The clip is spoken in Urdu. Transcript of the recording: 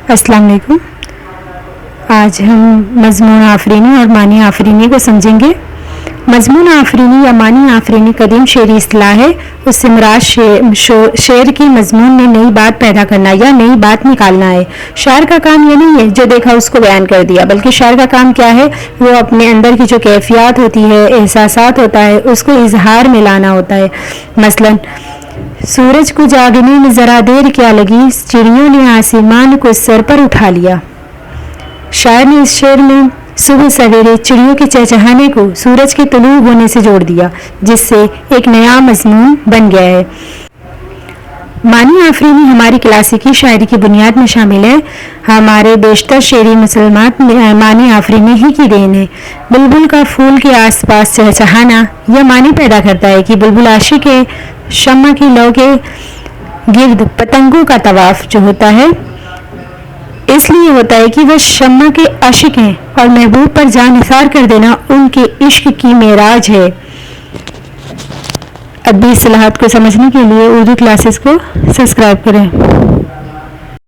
السلام علیکم۔ آج ہم مضمون آفرینی اور معنی آفرینی کو سمجھیں گے۔ مضمون آفرینی یا معنی آفرینی قدیم شعری اصطلاح ہے۔ اس سے مراد شعر کی مضمون میں نئی بات پیدا کرنا یا نئی بات نکالنا ہے۔ شاعر کا کام یہ نہیں ہے جو دیکھا اس کو بیان کر دیا، بلکہ شاعر کا کام کیا ہے؟ وہ اپنے اندر کی جو کیفیات ہوتی ہے، احساسات ہوتا ہے، اس کو اظہار میں لانا ہوتا ہے۔ مثلاً سورج کو جاگنے میں ذرا دیر کیا لگی، چڑیوں نے آسمان کو سر پر اٹھا لیا۔ شاعر نے اس شعر میں صبح سویرے چڑیوں کے چہچہانے کو سورج کے طلوع ہونے سے جوڑ دیا، جس سے ایک نیا مضمون بن گیا ہے۔ معنی آفرینی ہماری کلاسیکی شاعری کی بنیاد میں شامل ہے۔ ہمارے بیشتر شعری مسلمات معنی آفرینی ہی کی دین ہے۔ بلبل کا پھول کے آس پاس چہچہانا یہ معنی پیدا کرتا ہے کہ بلبل عاشق ہے۔ شمع کی لو کے گرد پتنگوں کا طواف جو ہوتا ہے اس لیے ہوتا ہے کہ وہ شمع کے عاشق ہیں اور محبوب پر جاں نثار کر دینا ان کے عشق کی معراج ہے۔ ادبی اصطلاحات کو سمجھنے کے لیے اردو کلاسز کو سبسکرائب کریں۔